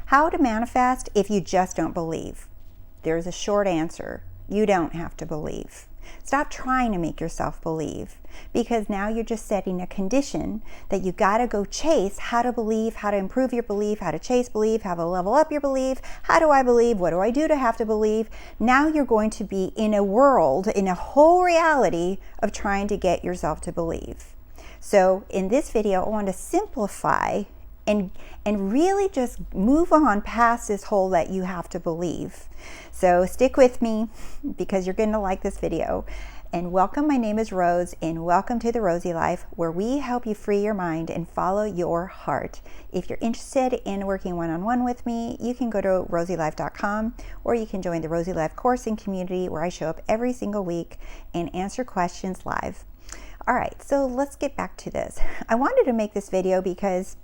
How to manifest if you just don't believe? There's a short answer. You don't have to believe. Stop trying to make yourself believe, because now you're just setting a condition that you got to go chase how to believe, how to improve your belief, how to chase belief, how to level up your belief. How do I believe? What do I do to have to believe? Now you're going to be in a world, in a whole reality of trying to get yourself to believe. So in this video, I want to simplify and really just move on past this whole that you have to believe. So stick with me because you're going to like this video. And welcome, my name is Rose, and welcome to The Rosey Life, where we help you free your mind and follow your heart. If you're interested in working one-on-one with me, you can go to RoseyLife.com, or you can join the Rosey Life course and community, where I show up every single week and answer questions live. All right, so let's get back to this. I wanted to make this video because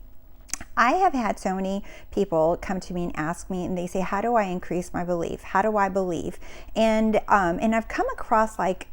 I have had so many people come to me and ask me, and they say, how do I increase my belief? How do I believe? And I've come across, like,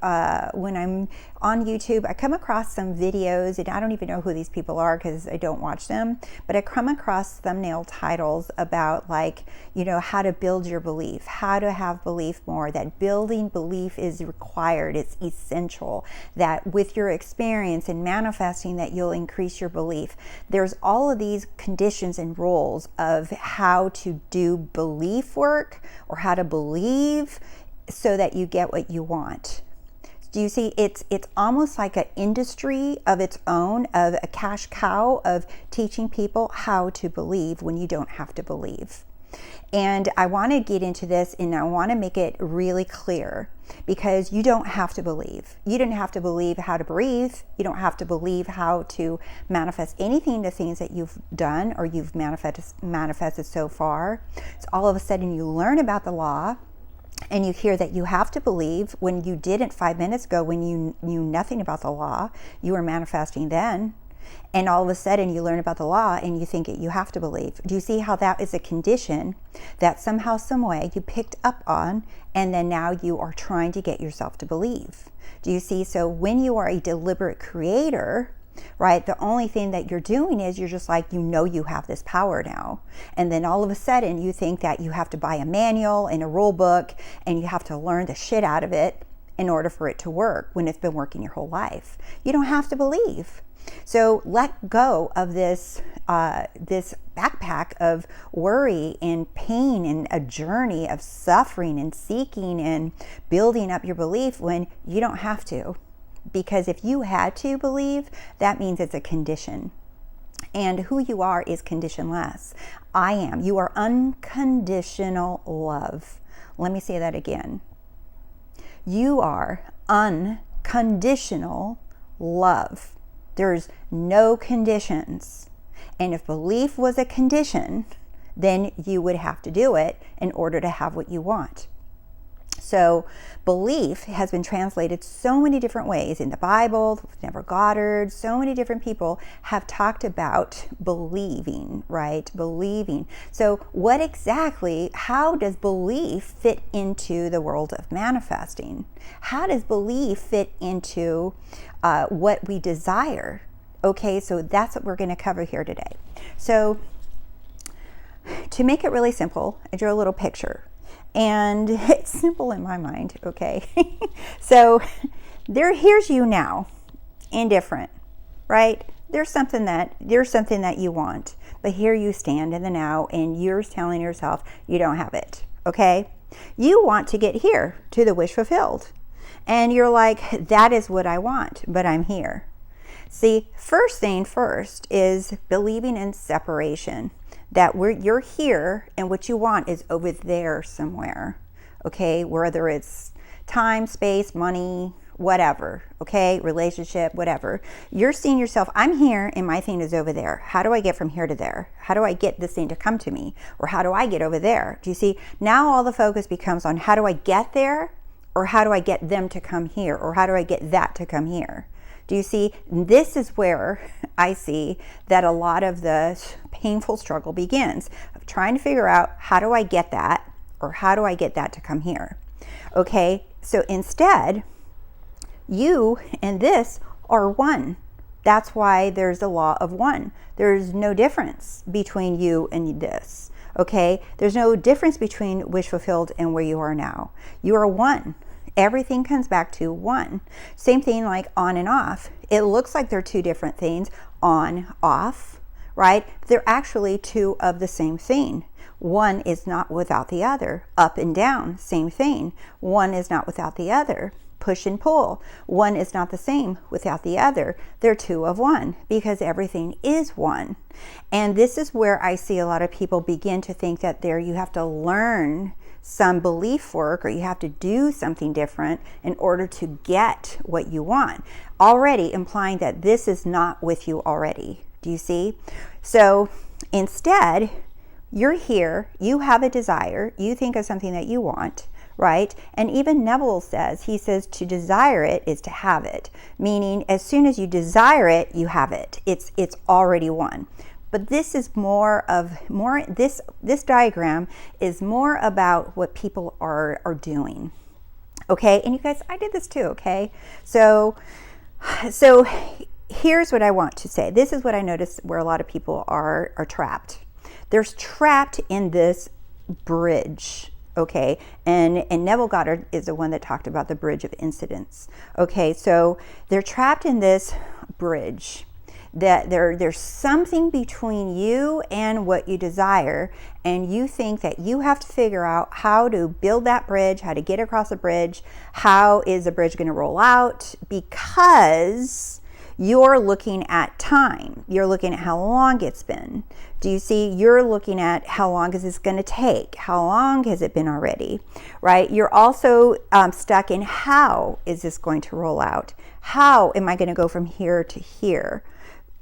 when I'm on YouTube, I come across some videos, and I don't even know who these people are because I don't watch them, but I come across thumbnail titles about, like, you know, how to build your belief, how to have belief more, that building belief is required, it's essential, that with your experience and manifesting that you'll increase your belief. There's all of these conditions and rules of how to do belief work, or how to believe so that you get what you want. Do you see? It's almost like an industry of its own, of a cash cow of teaching people how to believe when you don't have to believe. And I want to get into this, and I want to make it really clear, because you don't have to believe. You don't have to believe how to breathe. You don't have to believe how to manifest anything, the things that you've done or you've manifested so far. So all of a sudden you learn about the law, and you hear that you have to believe when you didn't 5 minutes ago, when you knew nothing about the law. You were manifesting then. And all of a sudden you learn about the law and you think you have to believe. Do you see how that is a condition that somehow, some way you picked up on, and then now you are trying to get yourself to believe? Do you see? So when you are a deliberate creator, right, the only thing that you're doing is you're just like, you know, you have this power now. And then all of a sudden you think that you have to buy a manual and a rule book, and you have to learn the shit out of it in order for it to work, when it's been working your whole life. You don't have to believe. So let go of this this backpack of worry and pain, and a journey of suffering and seeking and building up your belief when you don't have to. Because if you had to believe, that means it's a condition. And who you are is conditionless. I am. You are unconditional love. Let me say that again. You are unconditional love. There's no conditions. And if belief was a condition, then you would have to do it in order to have what you want. So belief has been translated so many different ways in the Bible. Neville, Goddard, so many different people have talked about believing, right? Believing. So what exactly, how does belief fit into the world of manifesting? How does belief fit into what we desire? Okay, so that's what we're going to cover here today. So to make it really simple, I drew a little picture. And it's simple in my mind, okay? So here's you now, indifferent, right? There's something that you want, but here you stand in the now, and you're telling yourself you don't have it, okay? You want to get here to the wish fulfilled, and you're like, that is what I want, but I'm here. See, first thing first is believing in separation. That you're here, and what you want is over there somewhere, okay? Whether it's time, space, money, whatever, okay? Relationship, whatever. You're seeing yourself, I'm here and my thing is over there. How do I get from here to there? How do I get this thing to come to me? Or how do I get over there? Do you see? Now all the focus becomes on how do I get there? Or how do I get them to come here? Or how do I get that to come here? Do you see? This is where I see that a lot of the painful struggle begins, of trying to figure out, how do I get that, or how do I get that to come here? Okay, so instead, you and this are one. That's why there's a law of one. There's no difference between you and this. Okay? There's no difference between wish fulfilled and where you are now. You are one. Everything comes back to one. Same thing like on and off. It looks like they're two different things, on, off, right? They're actually two of the same thing. One is not without the other. Up and down, same thing. One is not without the other. Push and pull. One is not the same without the other. They're two of one because everything is one. And this is where I see a lot of people begin to think that you have to learn some belief work or you have to do something different in order to get what you want. Already implying that this is not with you already. Do you see? So instead, you're here, you have a desire, you think of something that you want, right? And even Neville says, he says to desire it is to have it, meaning as soon as you desire it, you have it. It's already one. But this is this diagram is more about what people are doing. Okay? And you guys, I did this too, okay? So here's what I want to say. This is what I noticed where a lot of people are trapped. They're trapped in this bridge, okay? And Neville Goddard is the one that talked about the bridge of incidents. Okay, so they're trapped in this bridge. That there's something between you and what you desire, and you think that you have to figure out how to build that bridge, how to get across the bridge, how is the bridge going to roll out, because you're looking at time. You're looking at how long it's been. Do you see? You're looking at how long is this going to take? How long has it been already? Right? You're also stuck in how is this going to roll out? How am I going to go from here to here?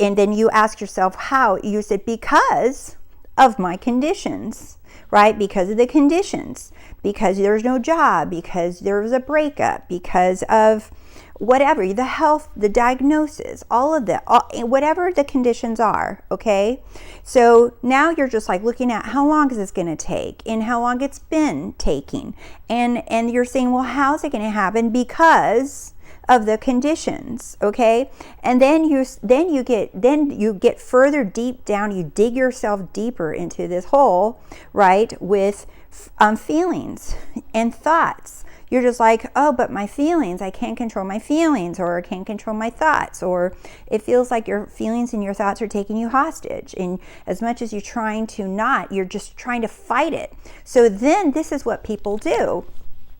And then you ask yourself how. You said because of my conditions, right? Because of the conditions. Because there's no job. Because there was a breakup. Because of whatever, the health, the diagnosis, all of that, whatever the conditions are, okay? So now you're just like looking at how long is this going to take and how long it's been taking. And you're saying, well, how's it going to happen? Because of the conditions, okay? And then you get further deep down, you dig yourself deeper into this hole, right, with feelings and thoughts. You're just like, oh, but my feelings, I can't control my feelings, or I can't control my thoughts, or it feels like your feelings and your thoughts are taking you hostage. And as much as you're trying to not, you're just trying to fight it. So then this is what people do.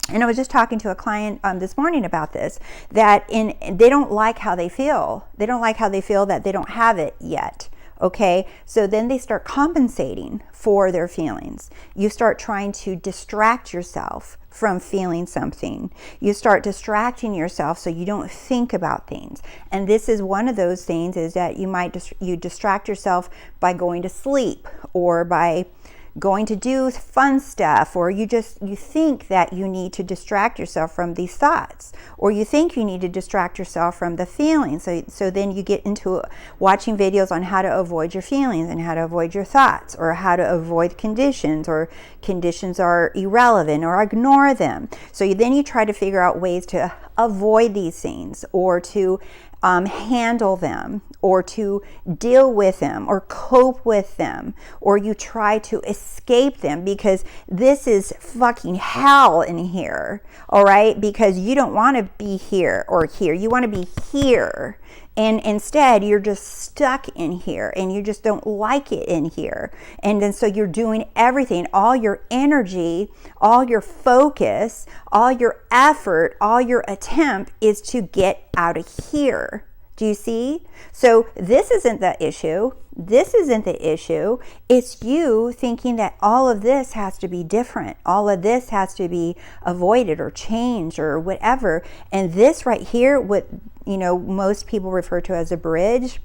And I was just talking to a client this morning about this, that they don't like how they feel. They don't like how they feel that they don't have it yet. Okay, so then they start compensating for their feelings. You start trying to distract yourself from feeling something. You start distracting yourself so you don't think about things. And this is one of those things, is that you distract yourself by going to sleep, or by going to do fun stuff, or you think that you need to distract yourself from these thoughts, or you think you need to distract yourself from the feelings. So then you get into watching videos on how to avoid your feelings and how to avoid your thoughts, or how to avoid conditions, or conditions are irrelevant, or ignore them. So then you try to figure out ways to avoid these things, or to handle them, or to deal with them, or cope with them, or you try to escape them, because this is fucking hell in here, all right? Because you don't want to be here or here. You want to be here. And instead, you're just stuck in here, and you just don't like it in here. And then so you're doing everything, all your energy, all your focus, all your effort, all your attempt is to get out of here. Do you see? So this isn't the issue. This isn't the issue. It's you thinking that all of this has to be different. All of this has to be avoided or changed or whatever. And this right here, what most people refer to as a bridge,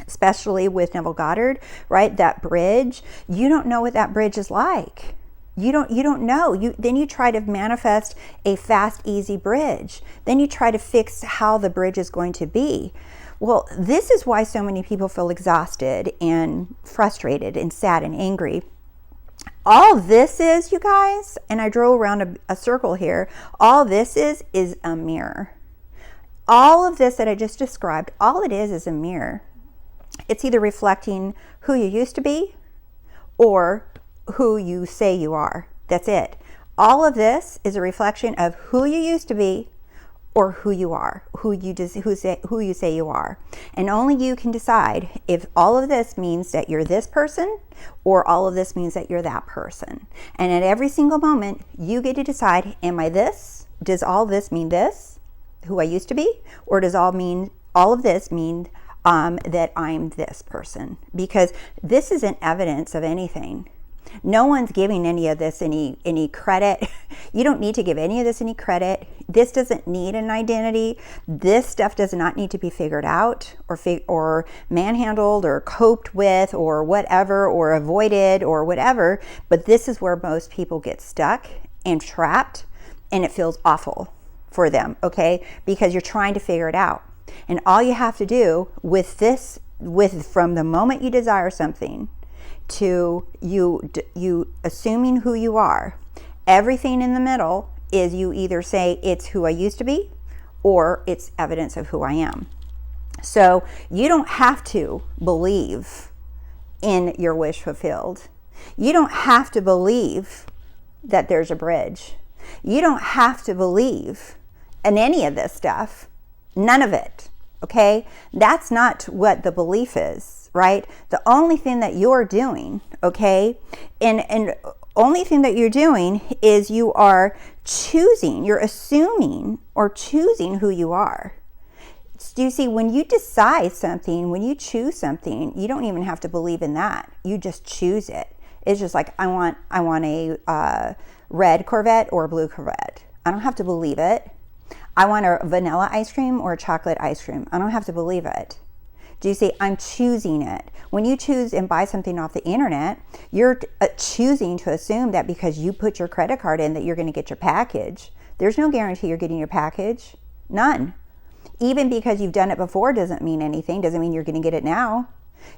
especially with Neville Goddard, right? That bridge, you don't know what that bridge is like. You don't know. Then you try to manifest a fast, easy bridge. Then you try to fix how the bridge is going to be. Well, this is why so many people feel exhausted and frustrated and sad and angry. All this is, you guys, and I drove around a circle here, all this is a mirror. All of this that I just described, all it is a mirror. It's either reflecting who you used to be or who you say you are. That's it. All of this is a reflection of who you used to be or who you are, who you say you are. And only you can decide if all of this means that you're this person or all of this means that you're that person. And at every single moment, you get to decide, am I this? Does all this mean this, who I used to be? Or does all of this mean that I'm this person? Because this isn't evidence of anything. No one's giving any of this any credit. You don't need to give any of this any credit. This doesn't need an identity. This stuff does not need to be figured out or manhandled or coped with or whatever or avoided or whatever. But this is where most people get stuck and trapped, and it feels awful for them, okay? Because you're trying to figure it out. And all you have to do with this, from the moment you desire something to you assuming who you are, everything in the middle is you either say it's who I used to be or it's evidence of who I am. So you don't have to believe in your wish fulfilled. You don't have to believe that there's a bridge. You don't have to believe in any of this stuff. None of it. Okay? That's not what the belief is, right? The only thing that you're doing, okay, and only thing that you're doing is you are choosing, you're assuming or choosing who you are. Do you see, when you decide something, when you choose something, you don't even have to believe in that. You just choose it. It's just like, I want a red Corvette or a blue Corvette. I don't have to believe it. I want a vanilla ice cream or a chocolate ice cream. I don't have to believe it. Do you see? I'm choosing it. When you choose and buy something off the internet, you're choosing to assume that because you put your credit card in that you're going to get your package. There's no guarantee you're getting your package. None. Even because you've done it before doesn't mean anything. Doesn't mean you're going to get it now.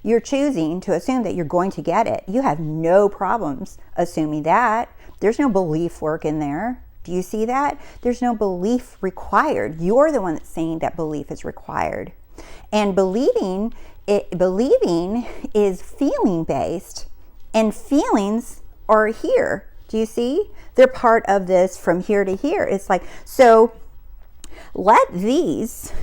You're choosing to assume that you're going to get it. You have no problems assuming that. There's no belief work in there. Do you see that? There's no belief required. You're the one that's saying that belief is required. And believing is feeling based, and feelings are here. Do you see? They're part of this from here to here. It's like, so let these,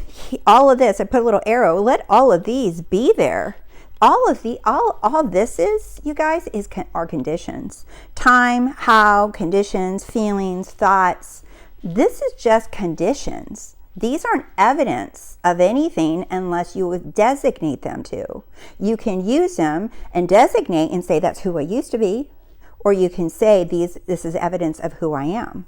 all of this, I put a little arrow, let all of these be there. All this is, you guys, are conditions. Time, how, conditions, feelings, thoughts. This is just conditions. These aren't evidence of anything unless you designate them to. You can use them and designate and say that's who I used to be, or you can say this is evidence of who I am.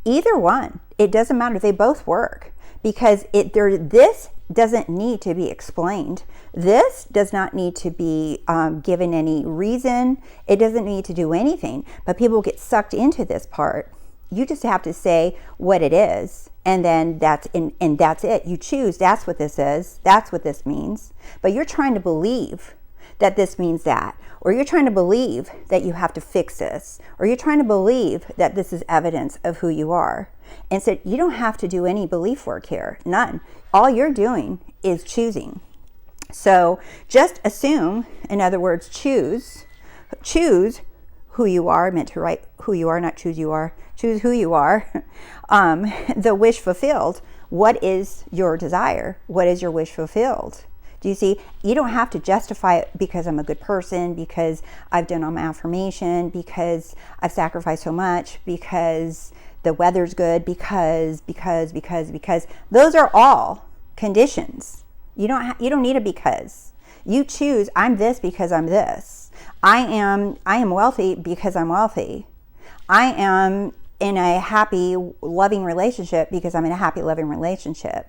Either one, it doesn't matter. They both work because this doesn't need to be explained. This does not need to be given any reason. It doesn't need to do anything. But people get sucked into this part. You just have to say what it is, and then that's it. You choose. That's what this is. That's what this means. But you're trying to believe that this means that, or you're trying to believe that you have to fix this, or you're trying to believe that this is evidence of who you are. And so you don't have to do any belief work here. None. All you're doing is choosing. So just assume, in other words, choose who you are. I meant to write who you are, not choose you are. Choose who you are. The wish fulfilled. What is your desire? What is your wish fulfilled? Do you see? You don't have to justify it because I'm a good person, because I've done all my affirmation, because I've sacrificed so much, because the weather's good, because. Those are all conditions. You don't need a because. You choose, I'm this because I'm this. I am wealthy because I'm wealthy. I am in a happy, loving relationship because I'm in a happy, loving relationship.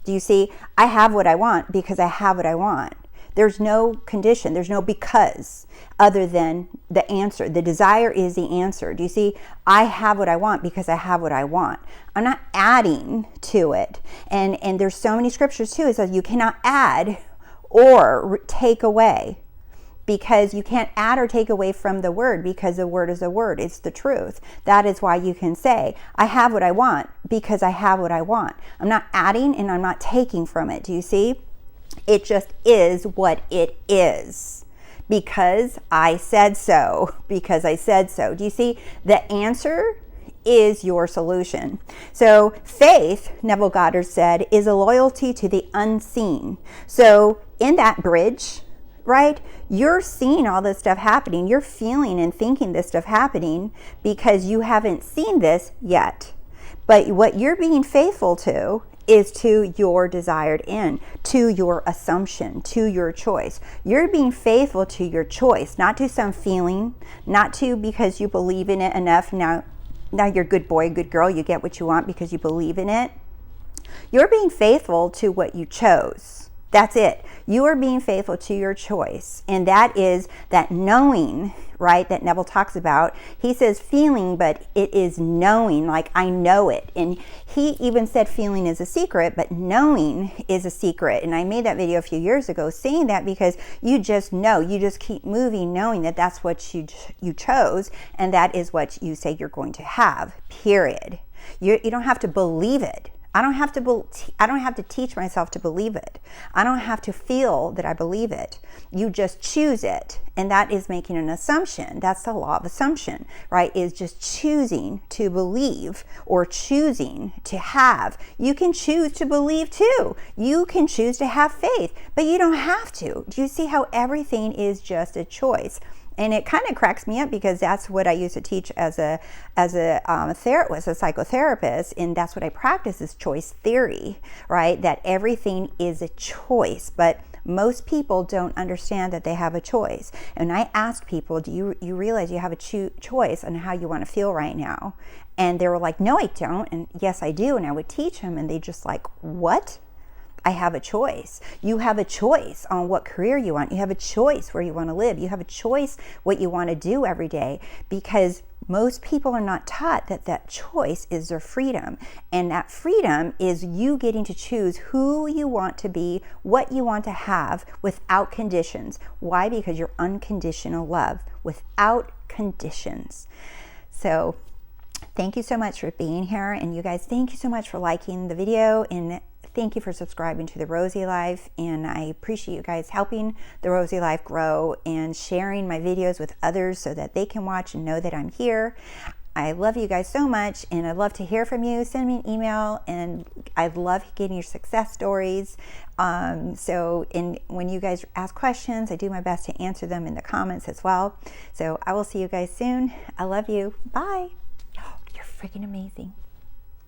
Do you see? I have what I want because I have what I want. There's no condition. There's no because other than the answer. The desire is the answer. Do you see? I have what I want because I have what I want. I'm not adding to it. And there's so many scriptures too. It says you cannot add or take away, because you can't add or take away from the word, because the word is the word. It's the truth. That is why you can say, I have what I want because I have what I want. I'm not adding and I'm not taking from it. Do you see? It just is what it is. Because I said so. Because I said so. Do you see? The answer is your solution. So faith, Neville Goddard said, is a loyalty to the unseen. So in that bridge, right, you're seeing all this stuff happening. You're feeling and thinking this stuff happening because you haven't seen this yet. But what you're being faithful to is to your desired end, to your assumption, to your choice. You're being faithful to your choice, not to some feeling, not to because you believe in it enough. Now you're a good boy, good girl, you get what you want because you believe in it. You're being faithful to what you chose. That's it. You are being faithful to your choice. And that is that knowing, right, that Neville talks about. He says feeling, but it is knowing, like I know it. And he even said feeling is a secret, but knowing is a secret. And I made that video a few years ago saying that because you just know, you just keep moving knowing that that's what you chose and that is what you say you're going to have, period. You don't have to believe it. I don't have to teach myself to believe it. I don't have to feel that I believe it. You just choose it. And that is making an assumption. That's the law of assumption, right? Is just choosing to believe or choosing to have. You can choose to believe too. You can choose to have faith, but you don't have to. Do you see how everything is just a choice? And it kind of cracks me up because that's what I used to teach as a psychotherapist, and that's what I practice is choice theory, right? That everything is a choice, but most people don't understand that they have a choice. And I ask people, do you realize you have a choice on how you want to feel right now? And they were like, no, I don't. And yes, I do. And I would teach them, and they just like, what? I have a choice. You have a choice on what career you want. You have a choice where you want to live. You have a choice what you want to do every day, because most people are not taught that that choice is their freedom. And that freedom is you getting to choose who you want to be, what you want to have without conditions. Why? Because you're unconditional love without conditions. So thank you so much for being here. And you guys, thank you so much for liking the video, and thank you for subscribing to The Rosey Life, and I appreciate you guys helping The Rosey Life grow and sharing my videos with others so that they can watch and know that I'm here. I love you guys so much, and I'd love to hear from you. Send me an email, and I love getting your success stories. When you guys ask questions, I do my best to answer them in the comments as well. So I will see you guys soon. I love you. Bye. Oh, you're freaking amazing.